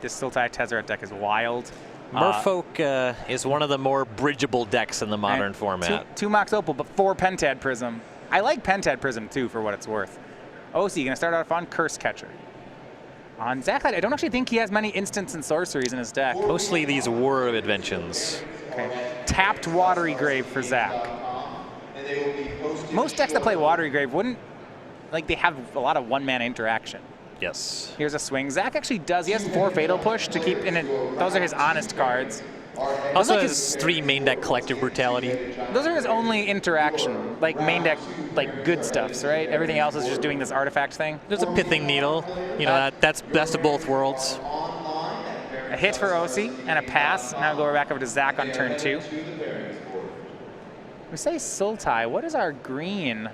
This Sultai Tezzeret deck is wild. Merfolk is one of the more bridgeable decks in the modern format. Two Mox Opal, but 4 Pentad Prism. I like Pentad Prism too, for what it's worth. Ocie gonna start off on Curse Catcher. On Zach, I don't actually think he has many instants and sorceries in his deck. Mostly these War of Inventions. Okay. Tapped Watery Grave for Zach. Most decks that play Watery Grave wouldn't, like, they have a lot of one-mana interaction. Yes. Here's a swing. Zach actually does. He has 4 Fatal Push to keep in it. Those are his honest cards. Also like has 3 main deck Collective Brutality. Those are his only interaction, like main deck, like good stuffs, right? Everything else is just doing this artifact thing. There's a Pithing Needle. You know, that's best of both worlds. A hit for Ocie and a pass. Now go back over to Zach on turn 2. We say Sultai. What is our green?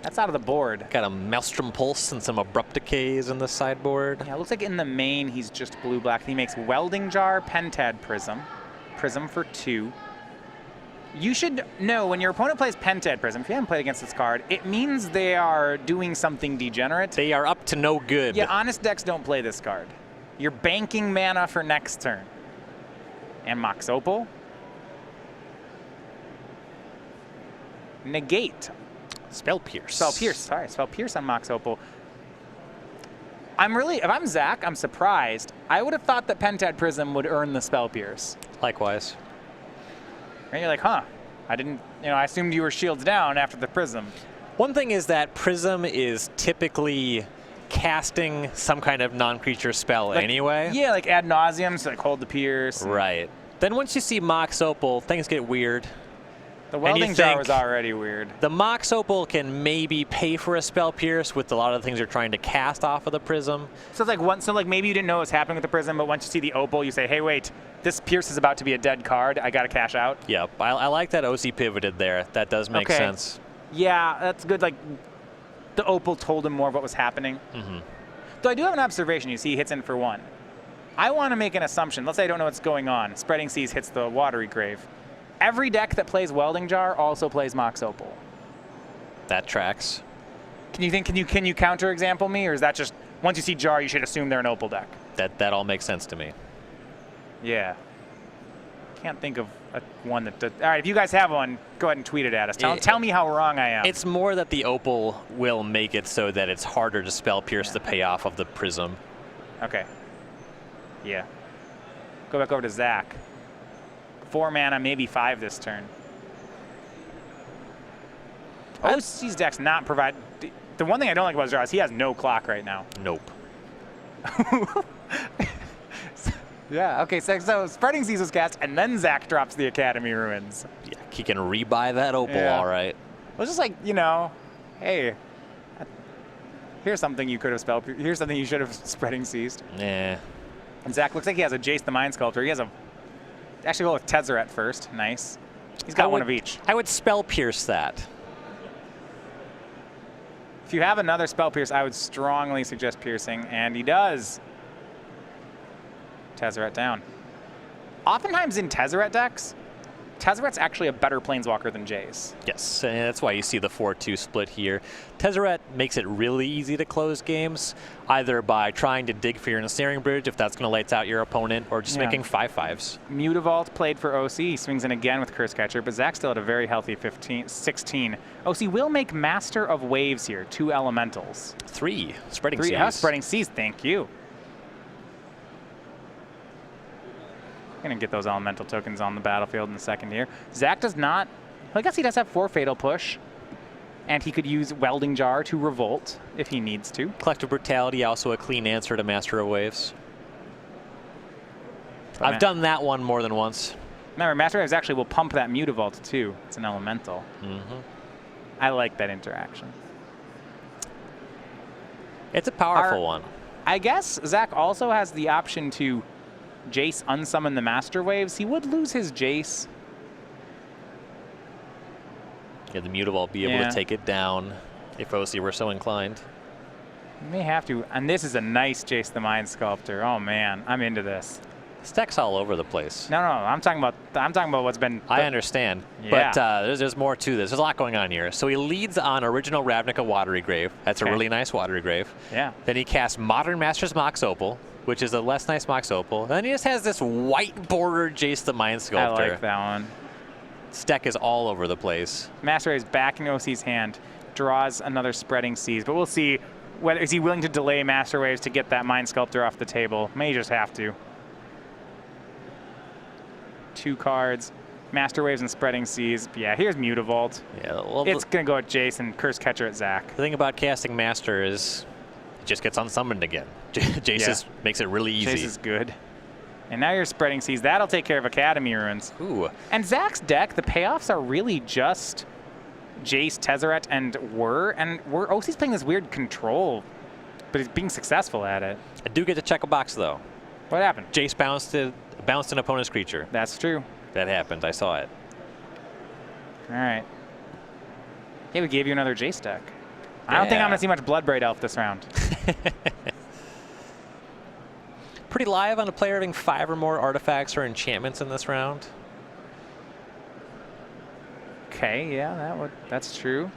That's out of the board. Got a Maelstrom Pulse and some Abrupt Decays in the sideboard. Yeah, it looks like in the main he's just blue-black. He makes Welding Jar, Pentad Prism. Prism for 2. You should know when your opponent plays Pentad Prism, if you haven't played against this card, it means they are doing something degenerate. They are up to no good. Yeah, honest decks don't play this card. You're banking mana for next turn. And Mox Opal. Negate. Spell Pierce. Spell Pierce, sorry. Spell Pierce on Mox Opal. If I'm Zach, I'm surprised. I would have thought that Pentad Prism would earn the Spell Pierce. Likewise. And you're like, huh, I didn't, I assumed you were shields down after the Prism. One thing is that Prism is typically casting some kind of non-creature spell anyway. Yeah, like Ad Nauseam, so like Hold the Pierce. Right. Then once you see Mox Opal, things get weird. The Welding Jar was already weird. The Mox Opal can maybe pay for a Spell Pierce with a lot of the things you're trying to cast off of the Prism. So it's like maybe you didn't know what was happening with the Prism, but once you see the Opal, you say, hey, wait, this Pierce is about to be a dead card. I got to cash out. Yep. I like that Ocie pivoted there. That does make sense. Yeah, that's good. Like, the Opal told him more of what was happening. Mm-hmm. Though I do have an observation. You see he hits in for 1. I want to make an assumption. Let's say I don't know what's going on. Spreading Seas hits the Watery Grave. Every deck that plays Welding Jar also plays Mox Opal. That tracks. Can you counter example me, or is that just once you see Jar, you should assume they're an Opal deck? That all makes sense to me. Yeah. Can't think of one that does. All right, if you guys have one, go ahead and tweet it at us. Tell me how wrong I am. It's more that the Opal will make it so that it's harder to Spell Pierce the payoff of the Prism. Okay. Yeah. Go back over to Zach. 4 mana, maybe 5 this turn. Ocie's deck's not provide. The one thing I don't like about Jar is he has no clock right now. Nope. Yeah, okay, so Spreading Seas was cast, and then Zach drops the Academy Ruins. Yeah, he can rebuy that Opal, all right. It was just like, hey, here's something you could have here's something you should have Spreading Seased. Yeah. And Zach looks like he has a Jace the Mind Sculptor. He has actually go with Tezzeret first. Nice. He's got one of each. I would Spell Pierce that. If you have another Spell Pierce, I would strongly suggest piercing, and he does. Tezzeret down. Oftentimes in Tezzeret decks, Tezzeret's actually a better Planeswalker than Jace. Yes, and that's why you see the 4-2 split here. Tezzeret makes it really easy to close games, either by trying to dig for your Ensnaring Bridge if that's going to lights out your opponent, or just making 5/5s. Mutavault played for Ocie. He swings in again with Curse Catcher, but Zach still at a very healthy 16. Ocie will make Master of Waves here, 2 elementals. 3, Spreading Seas. Yeah, Spreading Seas, thank you. Gonna get those elemental tokens on the battlefield in the second here. Zach does not, I guess he does have 4 Fatal Push, and he could use Welding Jar to revolt if he needs to. Collective Brutality, also a clean answer to Master of Waves. I've done that one more than once. Remember, Master of Waves actually will pump that Mutavault too. It's an elemental. Mm-hmm. I like that interaction. It's a powerful one. I guess Zach also has the option to Jace unsummon the Master Waves. He would lose his Jace. Yeah, the Mutavault be able to take it down if Ocie were so inclined. You may have to. And this is a nice Jace the Mind Sculptor. Oh man, I'm into this. This deck's all over the place. No, I'm talking about what's been. I understand, but there's more to this. There's a lot going on here. So he leads on original Ravnica Watery Grave. That's a really nice Watery Grave. Yeah. Then he casts Modern Masters Mox Opal. which is a less nice Mox Opal. And then he just has this white bordered Jace the Mind Sculptor. I like that one. This deck is all over the place. Master Wave's back in Ocie's hand. Draws another Spreading Seas, but we'll see. Whether is he willing to delay Master Waves to get that Mind Sculptor off the table? May just have to. 2 cards. Master Waves and Spreading Seas. Yeah, here's Mutavault. Yeah, well, it's going to go at Jace and Curse Catcher at Zach. The thing about casting Master is it just gets unsummoned again. Jace makes it really easy. Jace is good. And now you're Spreading Seas. That'll take care of Academy Ruins. Ooh. And Zach's deck, the payoffs are really just Jace, Tezzeret, and Ocie's playing this weird control, but he's being successful at it. I do get to check a box, though. What happened? Jace bounced an opponent's creature. That's true. That happened. I saw it. All right. Yeah, we gave you another Jace deck. I don't think I'm going to see much Bloodbraid Elf this round. Pretty live on a player having 5 or more artifacts or enchantments in this round. Okay, yeah, that's true.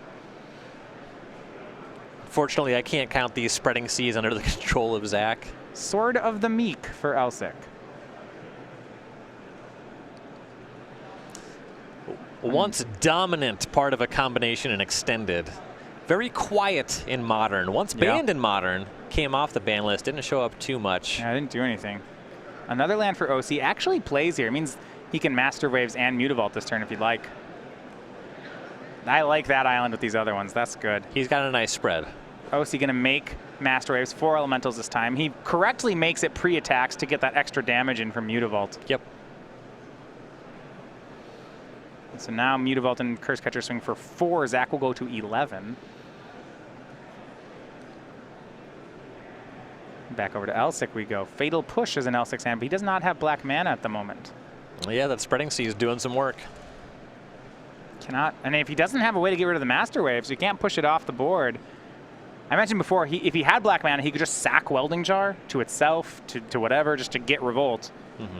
Fortunately, I can't count these Spreading Seas under the control of Zach. Sword of the Meek for Elsik. Once dominant part of a combination in Extended. Very quiet in Modern. Once banned in Modern, came off the ban list, didn't show up too much. Yeah, I didn't do anything. Another land for Ocie actually plays here. It means he can Master Waves and Mutavault this turn if you'd like. I like that island with these other ones. That's good. He's got a nice spread. Ocie going to make Master Waves 4 elementals this time. He correctly makes it pre-attacks to get that extra damage in from Mutavault. Yep. So now Mutavault and Curse Catcher swing for 4. Zach will go to 11. Back over to Elsik we go. Fatal Push is an Elsik's hand, but he does not have black mana at the moment. Well, yeah, that Spreading Sea is doing some work. Cannot, and if he doesn't have a way to get rid of the Master Wave, so he can't push it off the board. I mentioned before, if he had black mana, he could just sack Welding Jar to itself, to whatever, just to get Revolt. Mm-hmm.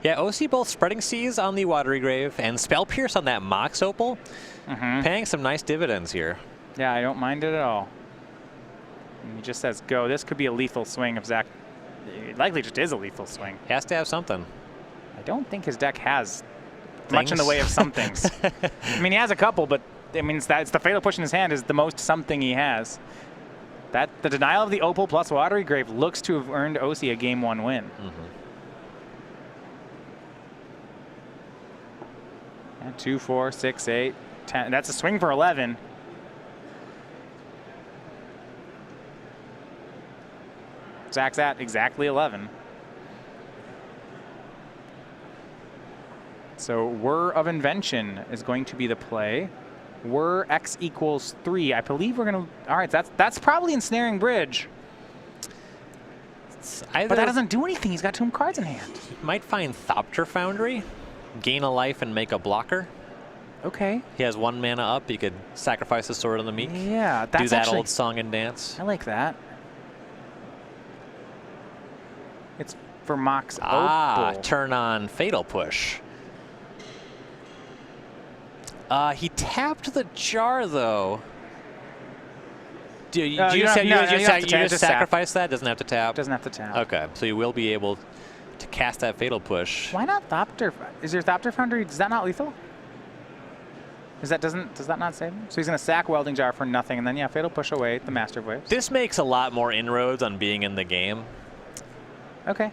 Yeah, Ocie both Spreading Seas on the Watery Grave and Spell Pierce on that Mox Opal, paying some nice dividends here. Yeah, I don't mind it at all. And he just says go. This could be a lethal swing if Zach, it likely just is a lethal swing. Has to have something. I don't think his deck has much in the way of some things. I mean, he has a couple, but I mean, it's the Fatal Push in his hand is the most something he has. The denial of the Opal plus Watery Grave looks to have earned Ocie a Game 1 win. And 2, 4, 6, 8, 10. That's a swing for 11. Zach's at exactly 11. So Whir of Invention is going to be the play. Whir X equals 3. I believe we're going to... All right, that's probably Ensnaring Bridge. But that doesn't do anything. He's got 2 cards in hand. He might find Thopter Foundry, gain a life and make a blocker. Okay. He has 1 mana up. He could sacrifice the Sword of the Meek. Yeah, that's do that actually, old song and dance. I like that. It's for Mox Opal. Opal. Turn on Fatal Push. He tapped the jar, though. Do you just sacrifice that? Doesn't have to tap? Doesn't have to tap. Okay, so you will be able to cast that Fatal Push. Why not Thopter? Is there Thopter Foundry? Is that not lethal? Does that not save him? So he's going to sack Welding Jar for nothing, and then, yeah, Fatal Push away the Master of Waves. This makes a lot more inroads on being in the game. Okay.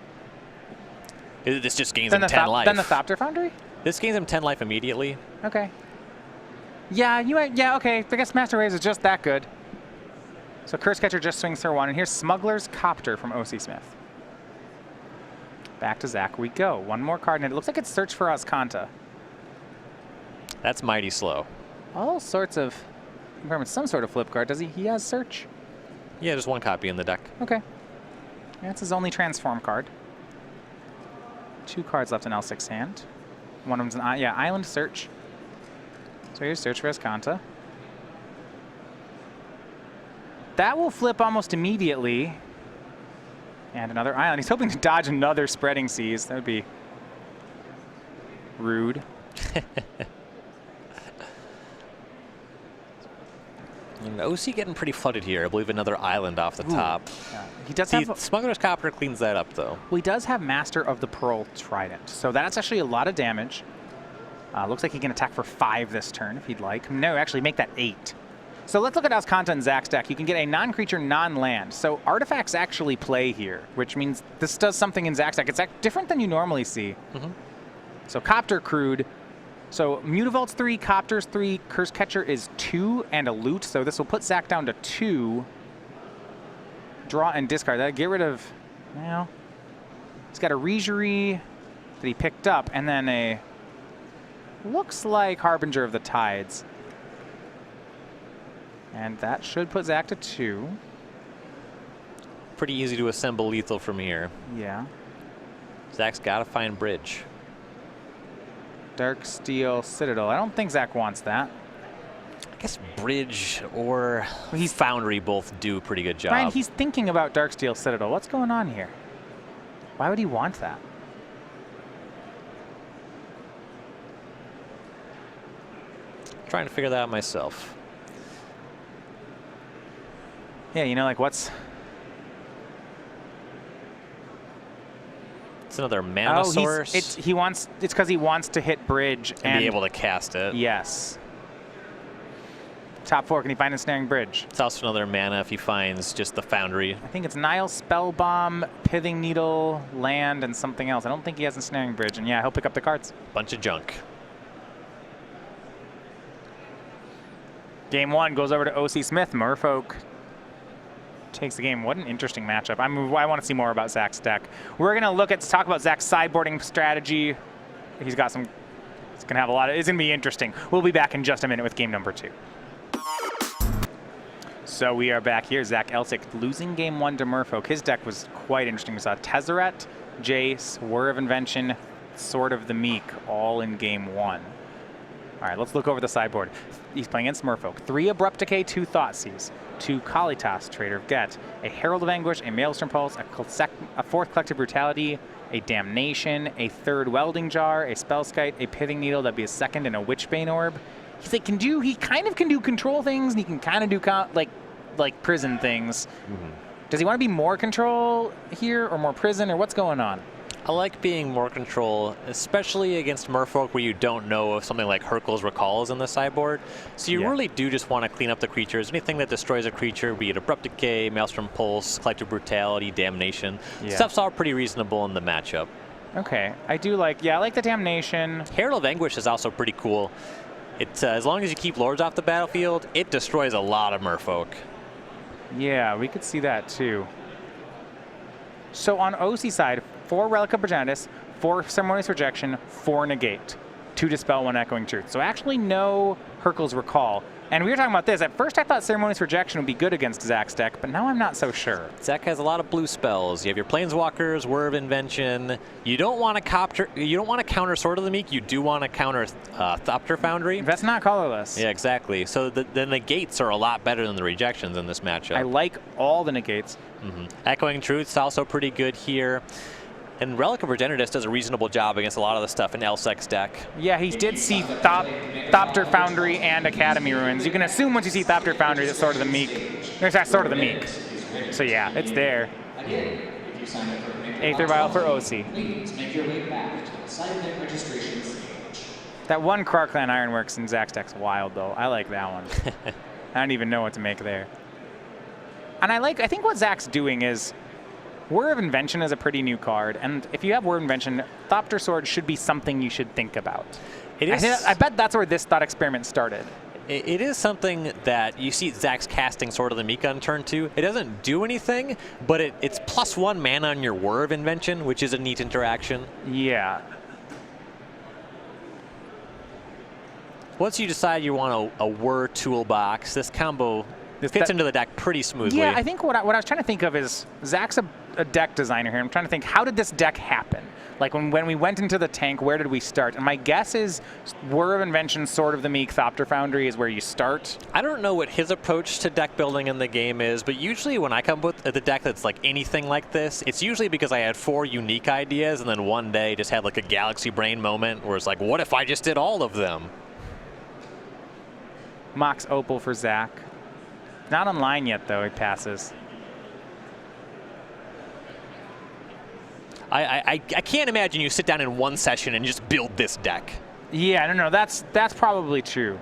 This just gains him 10 life. Then the Thopter Foundry? This gains him 10 life immediately. Okay. Yeah, okay. I guess Master Waves is just that good. So Curse Catcher just swings for 1, and here's Smuggler's Copter from Ocie Smith. Back to Zach we go. 1 more card, and it looks like it's Search for Azcanta. That's mighty slow. All sorts of... Some sort of flip card. Does he? He has Search? Yeah, just 1 copy in the deck. Okay. That's his only transform card. 2 cards left in Elsik's hand. One of them's an Island Search. So here's Search for Azcanta. That will flip almost immediately. And another island. He's hoping to dodge another Spreading Seas. That would be rude. And Ocie getting pretty flooded here. I believe another island off the top. Yeah. He does have Smuggler's Copter cleans that up, though. Well, he does have Master of the Pearl Trident, so that's actually a lot of damage. Looks like he can attack for 5 this turn if he'd like. No, actually make that 8. So let's look at Auscanta and Zach's deck. You can get a non-creature, non-land. So artifacts actually play here, which means this does something in Zach's deck. It's different than you normally see. So Copter Crude. So Mutavault's 3, Copter's 3, Curse Catcher is 2, and a Loot. So this will put Zach down to 2. Draw and discard. That'll get rid of, well, he's got a Regerie that he picked up, and then a, looks like Harbinger of the Tides. And that should put Zach to 2. Pretty easy to assemble lethal from here. Yeah. Zach's got to find bridge. Dark Steel Citadel. I don't think Zach wants that. I guess bridge or Foundry both do a pretty good job. Brian, he's thinking about Dark Steel Citadel. What's going on here? Why would he want that? Trying to figure that out myself. Yeah, you know, like what's... It's another mana source. It's because he wants to hit bridge and be able to cast it. Yes. Top 4, can he find a Snaring Bridge? It's also another mana if he finds just the Foundry. I think it's Nile, Spellbomb, Pithing Needle, Land, and something else. I don't think he has a Snaring Bridge, and yeah, he'll pick up the cards. Bunch of junk. Game 1 goes over to Ocie Smith. Merfolk takes the game. What an interesting matchup. I want to see more about Zach's deck. We're going to talk about Zach's sideboarding strategy. He's got some, it's going to have a lot of, it's going to be interesting. We'll be back in just a minute with game number 2. So we are back here. Zach Elsik losing game 1 to Merfolk. His deck was quite interesting. We saw Tezzeret, Jace, Whir of Invention, Sword of the Meek, all in game 1. All right, let's look over the sideboard. He's playing against Merfolk. 3 Abrupt Decay, 2 Thoughtseize, 2 Kalitas, Trader of Get, a Herald of Anguish, a Maelstrom Pulse, a 4th Collective Brutality, a Damnation, a 3rd Welding Jar, a Spellskite, a Pithing Needle, that'd be a 2nd, and a Witchbane Orb. He's like, he kind of can do control things, and he can kind of do like prison things. Does he want to be more control here or more prison, or what's going on? I like being more control, especially against Merfolk where you don't know if something like Hurkyl's Recall is in the sideboard. So you really do just want to clean up the creatures. Anything that destroys a creature, be it Abrupt Decay, Maelstrom Pulse, Collective Brutality, Damnation. Stuff's all pretty reasonable in the matchup. Okay, I like the Damnation. Herald of Anguish is also pretty cool. It's as long as you keep Lords off the battlefield, it destroys a lot of Merfolk. Yeah, we could see that too. So on Ocie's side, 4 Relic of Progenitus, 4 Ceremonious Rejection, 4 Negate, 2 Dispel, 1 Echoing Truth. So actually no Hurkyl's Recall. And we were talking about this. At first I thought Ceremonious Rejection would be good against Zach's deck, but now I'm not so sure. Zach has a lot of blue spells. You have your Planeswalkers, Whir of Invention. You don't want to counter Sword of the Meek. You do want to counter Thopter Foundry. That's not colorless. Yeah, exactly. So the negates are a lot better than the rejections in this matchup. I like all the negates. Echoing Truth's also pretty good here. And Relic of Progenitus does a reasonable job against a lot of the stuff in Elsik's deck. Yeah, he did see Thopter Foundry and Academy Ruins. You can assume once you see Thopter Foundry that Sword of the Meek. There's that Sword of the Meek. So yeah, it's there. Aether Vial for Ocie. That one Krark-Clan Ironworks in Zach's deck's wild though. I like that one. I don't even know what to make there. And I think what Zach's doing is Whir of Invention is a pretty new card, and if you have Whir of Invention, Thopter Sword should be something you should think about. It is. I bet that's where this thought experiment started. It is something that you see Zach's casting Sword of the Meek on turn 2. It doesn't do anything, but it's +1 mana on your Whir of Invention, which is a neat interaction. Yeah. Once you decide you want a Whir toolbox, this combo fits into the deck pretty smoothly. Yeah, I think what I was trying to think of is Zach's a deck designer here. I'm trying to think, how did this deck happen? Like when we went into the tank, where did we start? And my guess is Whir of Invention, Sword of the Meek, Thopter Foundry is where you start. I don't know what his approach to deck building in the game is, but usually when I come with the deck that's like anything like this, it's usually because I had 4 unique ideas and then one day just had like a galaxy brain moment where it's like, what if I just did all of them? Mox Opal for Zach. Not online yet, though. He passes. I can't imagine you sit down in one session and just build this deck. Yeah, no, that's probably true.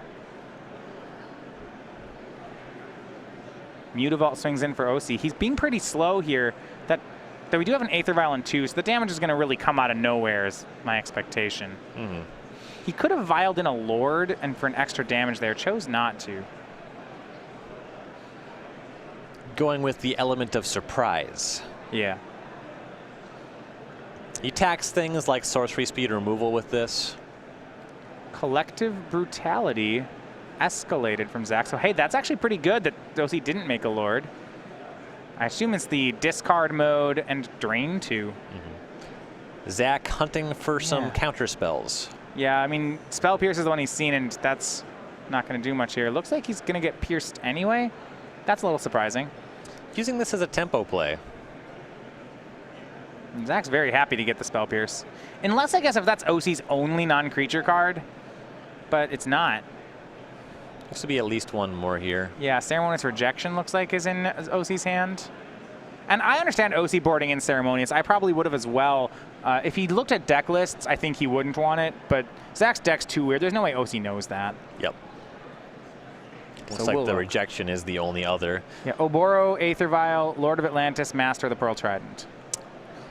Mutavault swings in for Ocie. He's being pretty slow here. That we do have an Aether Vial in 2, so the damage is going to really come out of nowhere is my expectation. Mm-hmm. He could have vialed in a Lord and for an extra damage there, chose not to. Going with the element of surprise. Yeah. He tax things like sorcery speed removal with this. Collective Brutality escalated from Zach. So, hey, that's actually pretty good that Ocie didn't make a Lord. I assume it's the discard mode and drain 2. Mm-hmm. Zach hunting for some counter spells. Yeah, I mean, Spell Pierce is the one he's seen, and that's not going to do much here. Looks like he's going to get pierced anyway. That's a little surprising. Using this as a tempo play. Zach's very happy to get the Spell Pierce. Unless, I guess, if that's Ocie's only non-creature card, but it's not. Looks to be at least one more here. Yeah, Ceremonious Rejection looks like is in Ocie's hand. And I understand Ocie boarding in Ceremonious. I probably would have as well. If he looked at deck lists, I think he wouldn't want it, but Zach's deck's too weird. There's no way Ocie knows that. Yep. Looks So like the rejection is the only other. Yeah, Oboro, Aether Vial, Lord of Atlantis, Master of the Pearl Trident.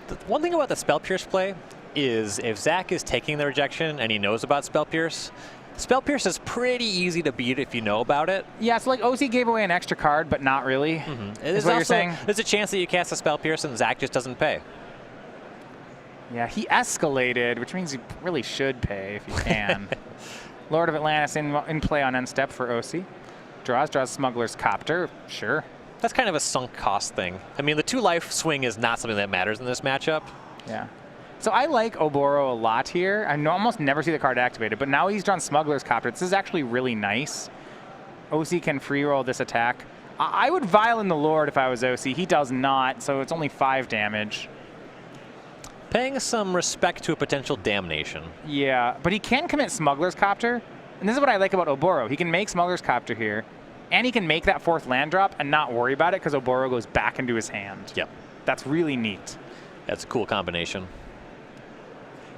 The one thing about the Spell Pierce play is if Zach is taking the rejection and he knows about Spell Pierce is pretty easy to beat if you know about it. Yeah, so like Ocie gave away an extra card, but not really. Mm-hmm. Is what you're saying? There's a chance that you cast a Spell Pierce and Zach just doesn't pay. Yeah, he escalated, which means you really should pay if you can. Lord of Atlantis in play on end step for Ocie. Draws Smuggler's Copter, sure. That's kind of a sunk cost thing. I mean, the 2-life swing is not something that matters in this matchup. Yeah. So I like Oboro a lot here. I almost never see the card activated, but now he's drawn Smuggler's Copter. This is actually really nice. Ocie can free roll this attack. I would vial in the Lord if I was Ocie. He does not, so it's only 5 damage. Paying some respect to a potential damnation. Yeah, but he can commit Smuggler's Copter. And this is what I like about Oboro. He can make Smuggler's Copter here, and he can make that 4th land drop and not worry about it because Oboro goes back into his hand. Yep. That's really neat. That's a cool combination.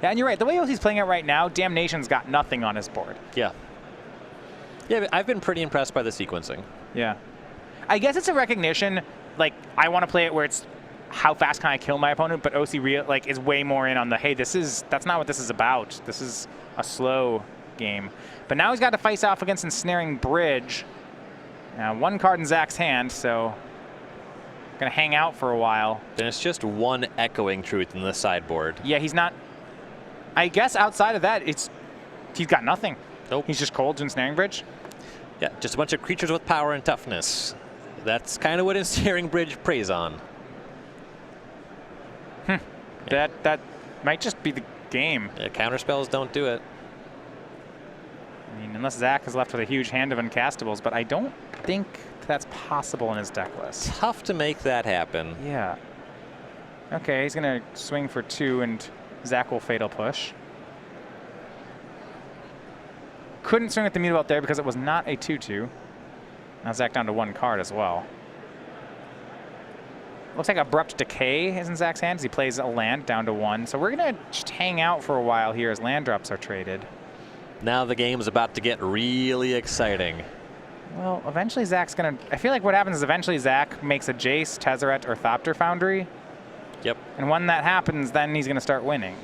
Yeah, and you're right. The way Ocie's playing it right now, Damnation's got nothing on his board. Yeah. Yeah, I've been pretty impressed by the sequencing. Yeah. I guess it's a recognition, like, I want to play it where it's how fast can I kill my opponent, but Ocie is way more in on the, hey, that's not what this is about. This is a slow game. But now he's got to face off against Ensnaring Bridge. Now, 1 card in Zach's hand, so going to hang out for a while. Then it's just 1 Echoing Truth in the sideboard. Yeah, he's not... I guess outside of that, he's got nothing. Nope. He's just cold to Ensnaring Bridge. Yeah, just a bunch of creatures with power and toughness. That's kind of what Ensnaring Bridge preys on. Yeah. That might just be the game. Yeah, counterspells don't do it. I mean, unless Zach is left with a huge hand of uncastables, but I don't think that's possible in his deck list. Tough to make that happen. Yeah. Okay, he's going to swing for 2, and Zach will Fatal Push. Couldn't swing at the Mutavault there because it was not a 2/2. Now Zach down to 1 card as well. Looks like Abrupt Decay is in Zach's hand as he plays a land down to 1. So we're going to just hang out for a while here as land drops are traded. Now the game's about to get really exciting. Well, eventually Zach's going to... I feel like what happens is eventually Zach makes a Jace, Tezzeret, or Thopter Foundry. Yep. And when that happens, then he's going to start winning.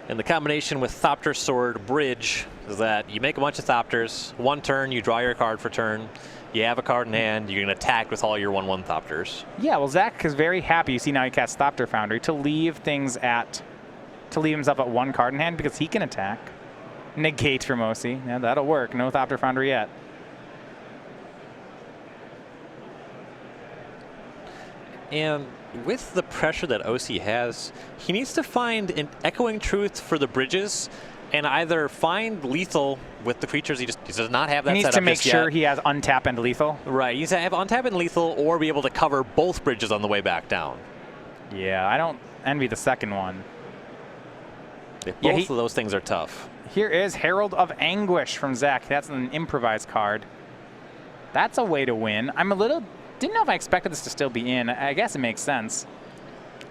And the combination with Thopter Sword Bridge is that you make a bunch of Thopters. 1 turn, you draw your card for turn. You have a card in hand, you can attack with all your 1/1 Thopters. Yeah, well, Zach is very happy. You see now he casts Thopter Foundry to leave himself at 1 card in hand because he can attack. Negate from Ocie. Yeah, that'll work. No Thopter Foundry yet. And with the pressure that Ocie has, he needs to find an Echoing Truth for the bridges and either find lethal with the creatures. He does not have that set up. He needs to make sure he has untap and lethal. Right. He needs to have untap and lethal or be able to cover both bridges on the way back down. Yeah, I don't envy the second one. Both of those things are tough. Here is Herald of Anguish from Zach. That's an improvised card. That's a way to win. Didn't know if I expected this to still be in. I guess it makes sense.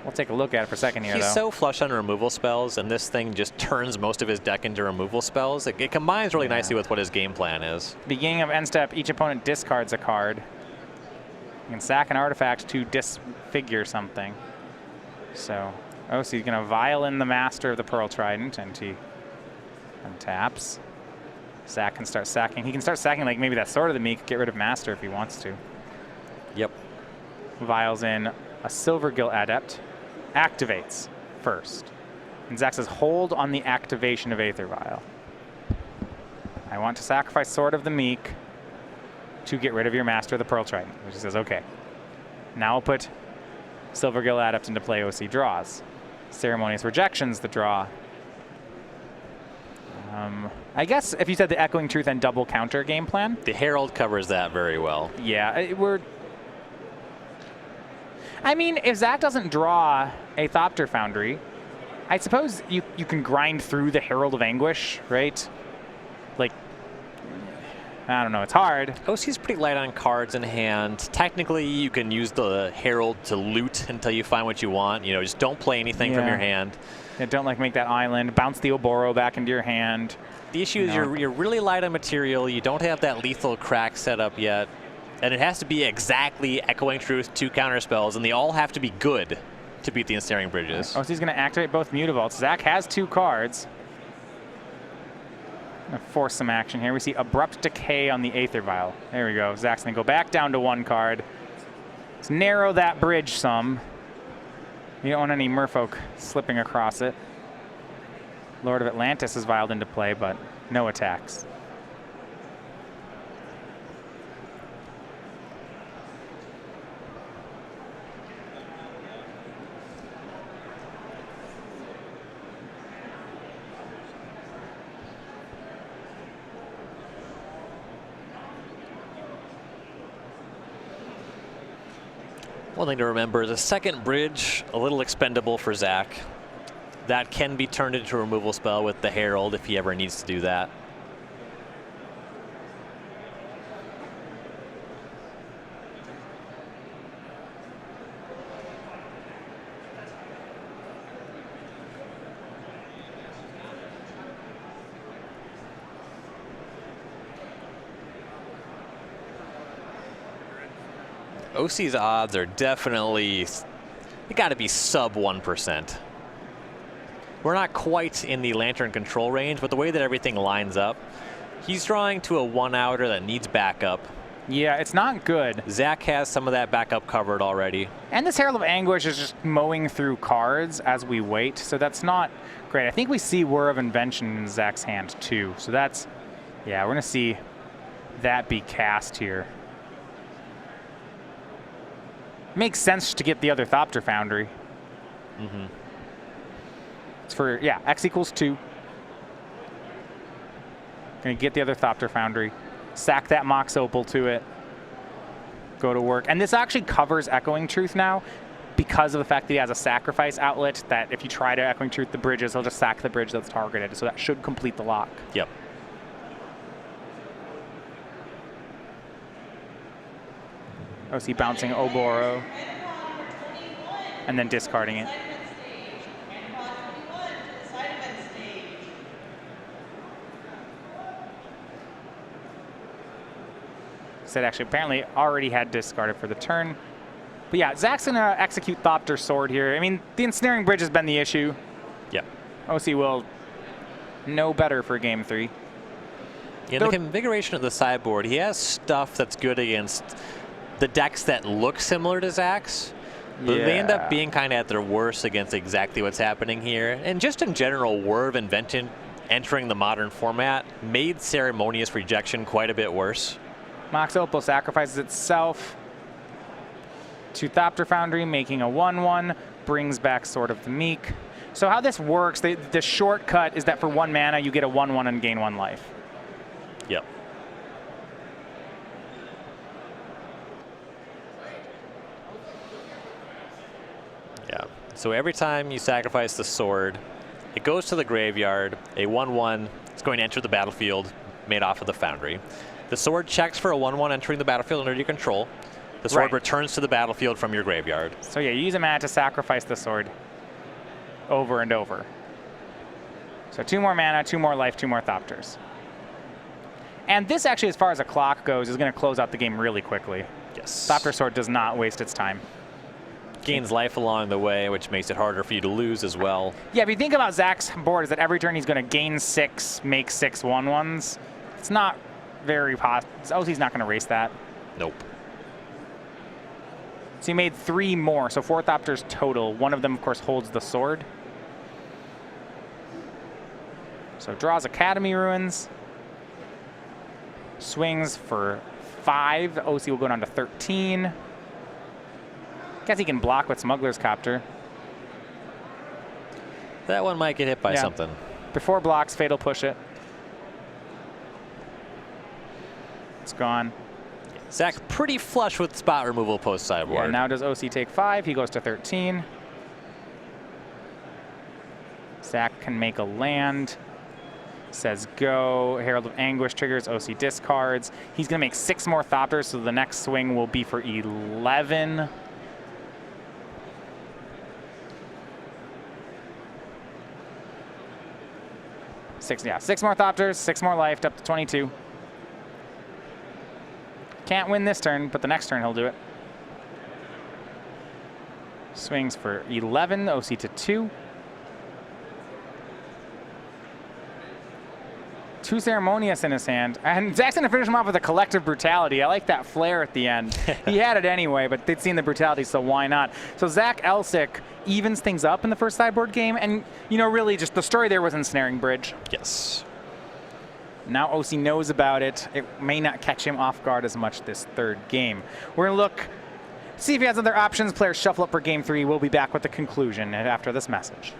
We'll take a look at it for a second here, He's though. so flush on removal spells, and this thing just turns most of his deck into removal spells. It combines really nicely with what his game plan is. Beginning of end step, each opponent discards a card. You can sack an artifact to disfigure something. So, Ocie's going to violin the Master of the Pearl Trident, and he untaps. Zach can start sacking. He can start sacking like maybe that Sword of the Meek, get rid of Master if he wants to. Yep. Vials in a Silvergill Adept. Activates first. And Zach says, hold on the activation of Aether Vial. I want to sacrifice Sword of the Meek to get rid of your Master of the Pearl Trident. Which he says, okay. Now I'll put Silvergill Adept into play. Ocie draws. Ceremonious Rejection's the draw. I guess if you said the Echoing Truth and double counter game plan. The Herald covers that very well. Yeah, I mean, if Zach doesn't draw a Thopter Foundry, I suppose you can grind through the Herald of Anguish, right? Like, I don't know, it's hard. Ocie's pretty light on cards in hand. Technically, you can use the Herald to loot until you find what you want. You know, just don't play anything from your hand. Yeah, don't like make that island. Bounce the Oboro back into your hand. The issue is you're really light on material. You don't have that lethal crack set up yet. And it has to be exactly Echoing Truth, 2 counter spells, and they all have to be good to beat the Ensnaring Bridges. Ocie's going to activate both Mutavaults. Zach has 2 cards. Going to force some action here. We see Abrupt Decay on the Aether Vial. There we go. Zach's going to go back down to 1 card. Let's narrow that bridge some. You don't want any merfolk slipping across it. Lord of Atlantis is vialed into play, but no attacks. One thing to remember, the second bridge, a little expendable for Zach. That can be turned into a removal spell with the Herald if he ever needs to do that. Ocie's odds are definitely, they got to be sub 1%. We're not quite in the Lantern control range, but the way that everything lines up, he's drawing to a 1-outer that needs backup. Yeah, it's not good. Zach has some of that backup covered already. And this Herald of Anguish is just mowing through cards as we wait, so that's not great. I think we see Whir of Invention in Zach's hand too, so that's, yeah, we're going to see that be cast here. Makes sense to get the other Thopter Foundry. Mm-hmm. It's for, yeah, X equals 2. Gonna get the other Thopter Foundry. Sack that Mox Opal to it. Go to work. And this actually covers Echoing Truth now because of the fact that he has a sacrifice outlet that if you try to Echoing Truth the bridges, he'll just sack the bridge that's targeted. So that should complete the lock. Yep. Ocie bouncing Oboro and then discarding it. Said actually apparently already had discarded for the turn. But yeah, Zach's gonna execute Thopter Sword here. I mean, the Ensnaring Bridge has been the issue. Yep. Ocie will know better for game 3. In the configuration of the sideboard, he has stuff that's good against the decks that look similar to Zach's, but they end up being kind of at their worst against exactly what's happening here. And just in general, Whir of Invention entering the modern format made Ceremonious Rejection quite a bit worse. Mox Opal sacrifices itself to Thopter Foundry, making a 1/1, brings back Sword of the Meek. So how this works, the shortcut is that for 1 mana, you get a 1/1 and gain 1 life. Yep. Yeah. So every time you sacrifice the sword, it goes to the graveyard. A 1/1 is going to enter the battlefield made off of the Foundry. The sword checks for a 1/1 entering the battlefield under your control. The sword returns to the battlefield from your graveyard. So yeah, you use a mana to sacrifice the sword over and over. So 2 more mana, 2 more life, 2 more Thopters. And this actually, as far as a clock goes, is going to close out the game really quickly. Yes. Thopter Sword does not waste its time. Gains life along the way, which makes it harder for you to lose as well. Yeah, if you think about Zach's board, is that every turn he's going to gain 6, make 6 1/1s. It's not very possible. Ocie's not going to race that. Nope. So he made 3 more, so 4 Thopters total. One of them, of course, holds the sword. So draws Academy Ruins. Swings for 5. Ocie will go down to 13. Guess he can block with Smuggler's Copter. That one might get hit by something. Before blocks, Fatal Push it. It's gone. Zach pretty flush with spot removal post sideboard. Yeah, now does Ocie take 5. He goes to 13. Zach can make a land. Says go. Herald of Anguish triggers. Ocie discards. He's going to make 6 more Thopters, so the next swing will be for 11. Six more Thopters, 6 more life, up to 22. Can't win this turn, but the next turn he'll do it. Swings for 11, Ocie to 2. 2 Ceremonious in his hand. And Zach's going to finish him off with a Collective Brutality. I like that flare at the end. He had it anyway, but they'd seen the brutality, so why not? So Zach Elsik evens things up in the first sideboard game. And, you know, really just the story there was Ensnaring Bridge. Yes. Now Ocie knows about it. It may not catch him off guard as much this third game. We're going to look, see if he has other options. Players shuffle up for game 3. We'll be back with the conclusion after this message.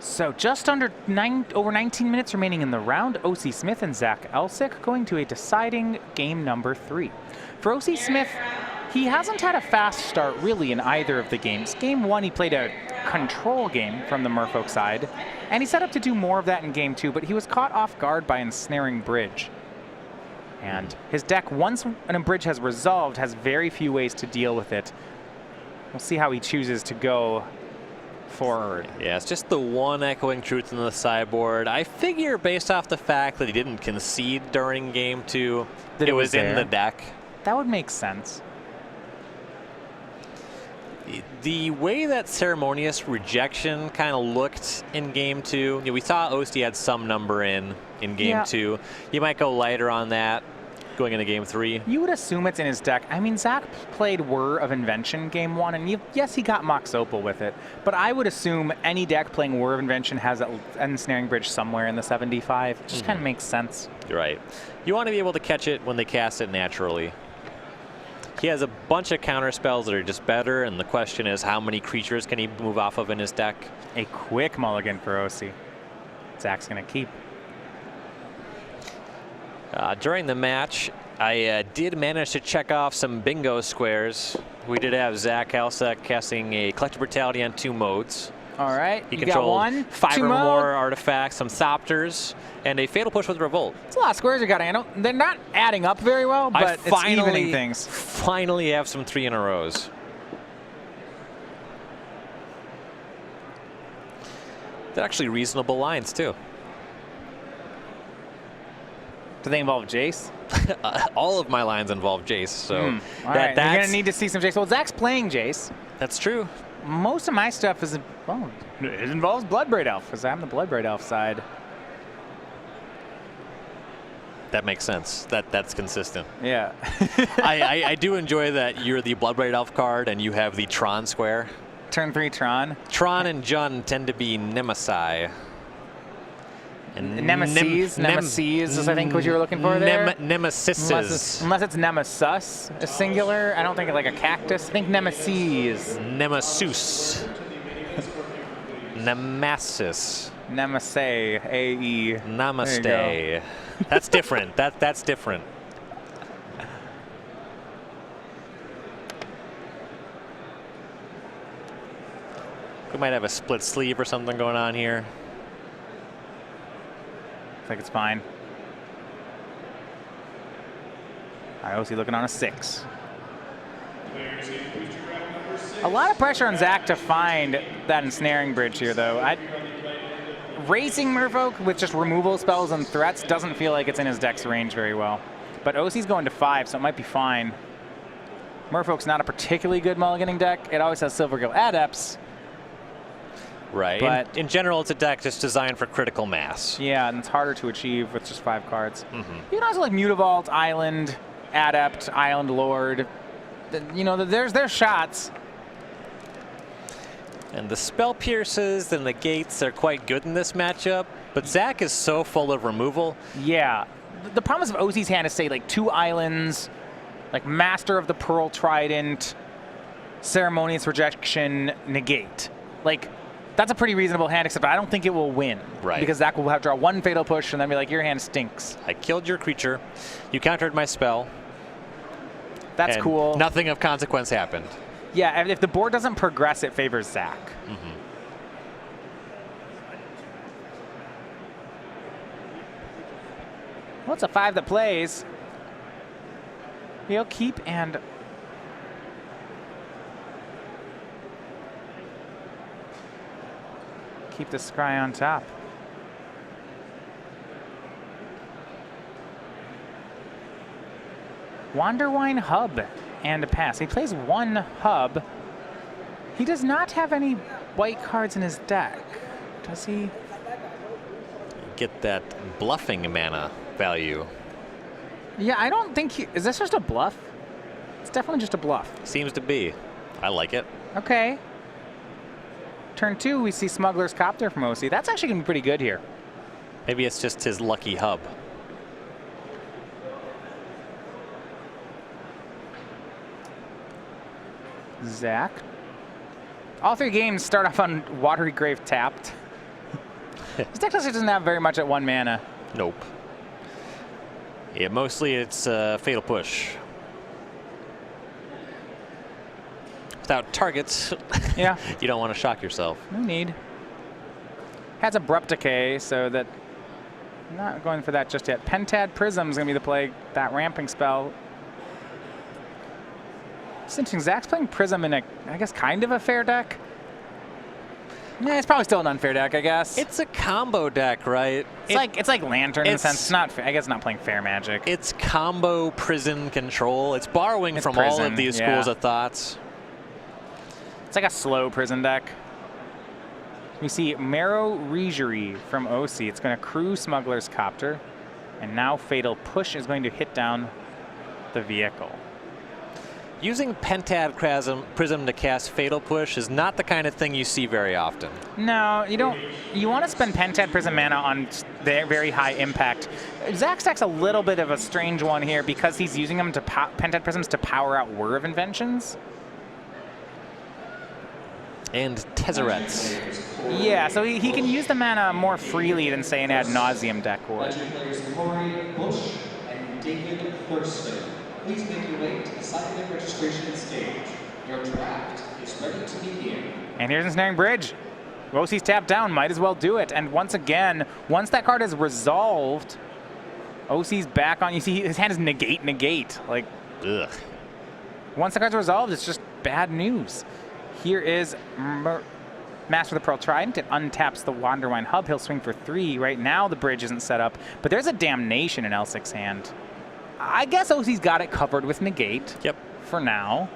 So just over 19 minutes remaining in the round. Ocie Smith and Zach Elsik going to a deciding game number 3. For Ocie Smith, he hasn't had a fast start really in either of the games. Game 1, he played a control game from the Merfolk side, and he set up to do more of that in game 2, but he was caught off guard by Ensnaring Bridge. And his deck, once a bridge has resolved, has very few ways to deal with it. We'll see how he chooses to go forward. Yeah, it's just the one Echoing Truth in the sideboard. I figure based off the fact that he didn't concede during game 2, that it was in the deck. That would make sense. The way that Ceremonious Rejection kind of looked in game 2, you know, we saw Ocie had some number in game 2. You might go lighter on that, going into game 3. You would assume it's in his deck. I mean, Zach played Whir of Invention game 1, and yes, he got Mox Opal with it. But I would assume any deck playing Whir of Invention has an Ensnaring Bridge somewhere in the 75. It just kind of makes sense. You're right. You want to be able to catch it when they cast it naturally. He has a bunch of counter spells that are just better, and the question is how many creatures can he move off of in his deck? A quick mulligan for Ocie. Zach's going to keep. During the match, I did manage to check off some bingo squares. We did have Zach Elsik casting a Collective Brutality on 2 modes. All right, He you controlled got 1, 5 2 or mode. more artifacts, some Thopters, and a Fatal Push with Revolt. It's a lot of squares you got to handle. They're not adding up very well, but it's evening things. Finally have some 3 in a rows. They're actually reasonable lines, too. Do they involve Jace? All of my lines involve Jace, so All right, you're going to need to see some Jace. Well, Zach's playing Jace. That's true. Most of my stuff is, well, it involves Bloodbraid Elf, because I'm the Bloodbraid Elf side. That makes sense. That's consistent. Yeah. I do enjoy that you're the Bloodbraid Elf card and you have the Tron square. Turn 3 Tron. Tron and Jun tend to be Nemesi. And Nemesis is, I think, what you were looking for there. Nemesis. Unless it's Nemesis, a singular. I don't think it's like a cactus. I think Nemesis. Nemesis. Nemesis. Nemesis. A-E. Namaste. That's different. That's different. We might have a split sleeve or something going on here. I think it's fine. Ocie looking on a 6. A lot of pressure on Zach to find that ensnaring bridge here, though. Raising Merfolk with just removal spells and threats doesn't feel like it's in his deck's range very well. But Ocie's going to 5, so it might be fine. Merfolk's not a particularly good mulliganing deck. It always has Silvergill Adepts. Right. But in general, it's a deck just designed for critical mass. Yeah, and it's harder to achieve with just 5 cards. You can also like Mutavault, Island, Adept, Island Lord. You know, there's shots. And the spell pierces and the gates are quite good in this matchup, but Zach is so full of removal. Yeah. The promise of Ocie's hand is, say, like 2 islands, like Master of the Pearl Trident, Ceremonious Rejection, Negate. Like, that's a pretty reasonable hand, except I don't think it will win. Right. Because Zach will have to draw 1 Fatal Push and then be like, your hand stinks. I killed your creature. You countered my spell. That's and cool. Nothing of consequence happened. Yeah, if the board doesn't progress, it favors Zach. Well, it's a 5 that plays. He'll keep and... keep the scry on top. Wanderwine Hub and a pass. He plays 1 hub. He does not have any white cards in his deck, does he? Get that bluffing mana value. Yeah, I don't think he... Is this just a bluff? It's definitely just a bluff. Seems to be. I like it. Okay. Turn 2, we see Smuggler's Copter from Ocie. That's actually going to be pretty good here. Maybe it's just his lucky hub. Zach. All 3 games start off on Watery Grave tapped. His deck actually doesn't have very much at 1 mana. Nope. Yeah, mostly it's Fatal Push. Without targets, Yeah. you don't want to shock yourself. No need. Has Abrupt Decay, so that... I'm not going for that just yet. Pentad Prism's going to be the play, that ramping spell. It's interesting. Zach's playing Prism in a, I guess, kind of a fair deck. Yeah, it's probably still an unfair deck, I guess. It's a combo deck, right? It's like Lantern in a sense. It's not. I guess it's not playing fair Magic. It's combo prison control. It's borrowing from prison, all of these schools of thoughts. It's like a slow prison deck. We see Marrow Regery from Ocie. It's going to crew Smuggler's Copter. And now Fatal Push is going to hit down the vehicle. Using Pentad Prism to cast Fatal Push is not the kind of thing you see very often. No, you don't. You want to spend Pentad Prism mana on the very high impact. Zach's deck's a little bit of a strange one here because he's using them to Pentad Prisms to power out Whir of Inventions. And Tezzerets. Yeah, so he can use the mana more freely than, say, an Ad Nauseam deck would. Bush and David Thurston. Please make your way to the scientific registration stage. Your draft is ready to begin. And here's Ensnaring Bridge. Ocie's tapped down, might as well do it. And once again, once that card is resolved, Ocie's back on. You see, his hand is negate. Like, ugh. Once the card's resolved, it's just bad news. Here is Master of the Pearl Trident. It untaps the Wanderwine Hub. He'll swing for 3. Right now, the bridge isn't set up, but there's a Damnation in Elsik's hand. I guess Ocie's got it covered with negate. Yep. For now.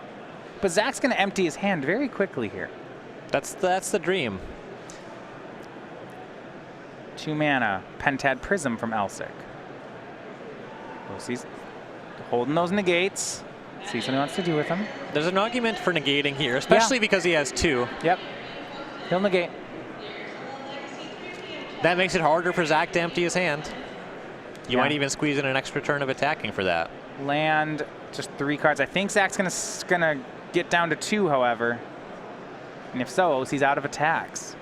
But Zach's going to empty his hand very quickly here. That's the dream. 2 mana, Pentad Prism from Elsik. Ocie's holding those negates. See what he wants to do with them. There's an argument for negating here, especially because he has 2. Yep. He'll negate. That makes it harder for Zach to empty his hand. You Yeah. might even squeeze in an extra turn of attacking for that. Land, just 3 cards. I think Zach's gonna get down to 2, however. And if so, Ocie's out of attacks.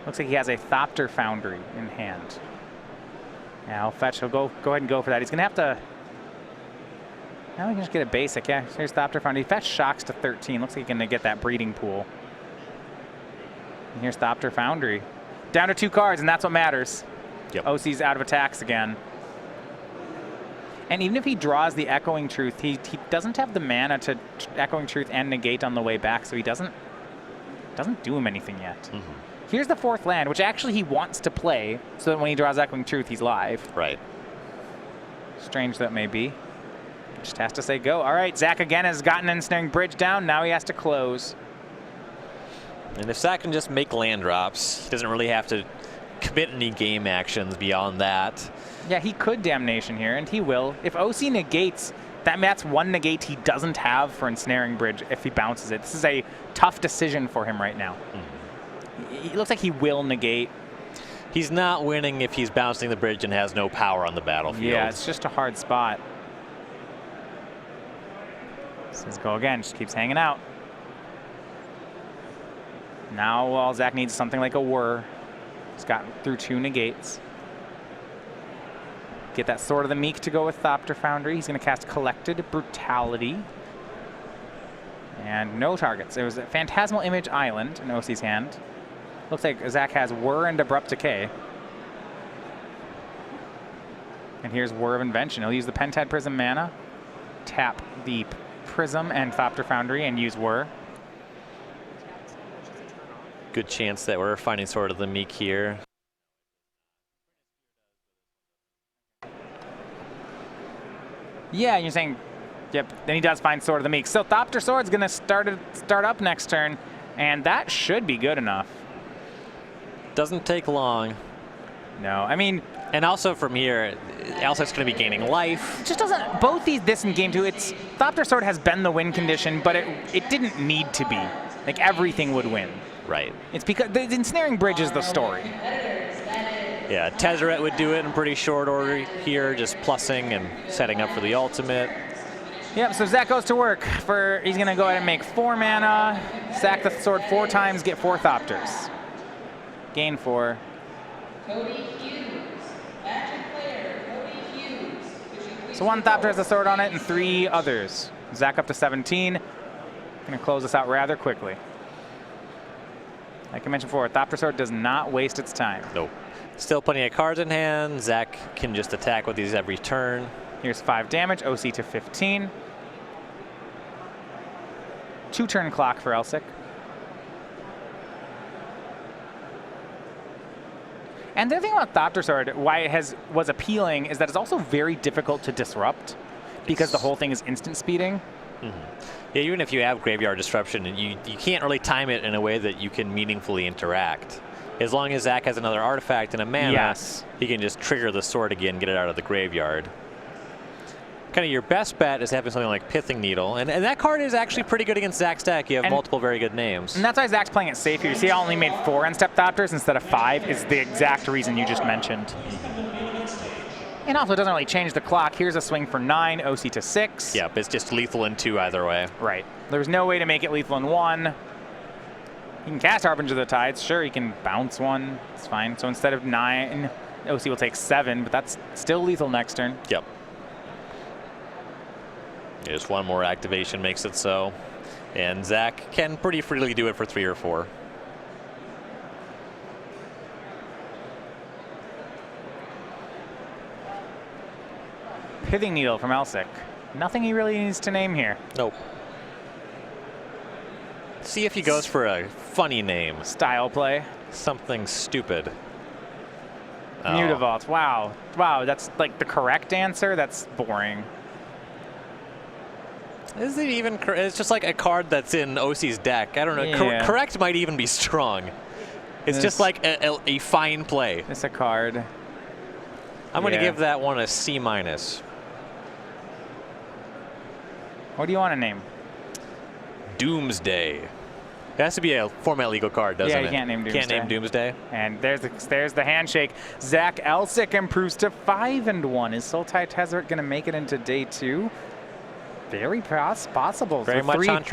Looks like he has a Thopter Foundry in hand. Yeah, I'll fetch. He'll go ahead and go for that. He's gonna have to. Now we can just get a basic. Yeah, here's Thopter Foundry. He fetched Shocks to 13. Looks like he's gonna get that breeding pool. And here's Thopter Foundry. Down to 2 cards, and that's what matters. Yep. Ocie's out of attacks again. And even if he draws the Echoing Truth, he doesn't have the mana to Echoing Truth and negate on the way back, so he doesn't do him anything yet. Mm-hmm. Here's the 4th land, which actually he wants to play, so that when he draws Echoing Truth, he's live. Right. Strange that may be. Just has to say go. All right, Zach again has gotten Ensnaring Bridge down. Now he has to close. And if Zach can just make land drops, he doesn't really have to commit any game actions beyond that. Yeah, he could Damnation here, and he will. If Ocie negates, that's 1 negate he doesn't have for Ensnaring Bridge if he bounces it. This is a tough decision for him right now. Mm-hmm. It looks like he will negate. He's not winning if he's bouncing the bridge and has no power on the battlefield. Yeah, it's just a hard spot. Let's go again, just keeps hanging out. Now all Zach needs is something like a Whir. He's gotten through 2 negates. Get that Sword of the Meek to go with Thopter Foundry. He's going to cast Collected Brutality. And no targets. It was a Phantasmal Image Island in Ocie's hand. Looks like Zach has Whir and Abrupt Decay. And here's Whir of Invention. He'll use the Pentad Prism mana, tap the Prism and Thopter Foundry, and use Whir. Good chance that we're finding Sword of the Meek here. Yeah, you're saying, yep, then he does find Sword of the Meek. So Thopter Sword's going to start up next turn, and that should be good enough. Doesn't take long. No, I mean... And also from here, Elsik's going to be gaining life. It just doesn't... Both this in game 2, it's... Thopter Sword has been the win condition, but it didn't need to be. Like, everything would win. Right. It's because the Ensnaring Bridge is the story. Yeah, Tezzeret would do it in pretty short order here, just plussing and setting up for the ultimate. Yep, so Zach goes to work. He's going to go ahead and make 4 mana, sack the sword 4 times, get 4 Thopters. Gain 4. So 1 Thopter has a sword on it and 3 others. Zach up to 17. Going to close this out rather quickly. Like I mentioned before, Thopter Sword does not waste its time. Nope. Still plenty of cards in hand. Zach can just attack with these every turn. Here's 5 damage, Ocie to 15. 2 turn clock for Elsik. And the other thing about Thopter Sword, why it was appealing, is that it's also very difficult to disrupt because the whole thing is instant speeding. Mm-hmm. Yeah, even if you have Graveyard Disruption, you can't really time it in a way that you can meaningfully interact. As long as Zach has another artifact and a mana, Yes. he can just trigger the sword again, get it out of the graveyard. Kind of your best bet is having something like Pithing Needle, and that card is actually pretty good against Zach's deck. You have multiple very good names. And that's why Zach's playing it safe here. You see, I only made 4 Unstep Thopters instead of 5 is the exact reason you just mentioned. And also, it doesn't really change the clock. Here's a swing for 9, Ocie to 6. Yep, it's just lethal in 2 either way. Right. There's no way to make it lethal in 1. You can cast Harbinger of the Tides. Sure, you can bounce 1. It's fine. So instead of 9, Ocie will take 7, but that's still lethal next turn. Yep. Just one more activation makes it so. And Zach can pretty freely do it for 3 or 4. Pithing Needle from Elsik. Nothing he really needs to name here. Nope. See if he goes for a funny name. Style play. Something stupid. Mutavault. Wow. Wow, that's like the correct answer? That's boring. Is it even it's just like a card that's in Ocie's deck. I don't know. Yeah. Correct might even be strong. It's just like a fine play. It's a card. I'm going to give that one a C-. What do you want to name? Doomsday. It has to be a format legal card, doesn't it? Yeah, you can't name Doomsday. Can't name Doomsday. And there's the handshake. Zach Elsik improves to 5-1. Is Sultai Tezzeret going to make it into day 2? Very possible. Very So much 3, on track.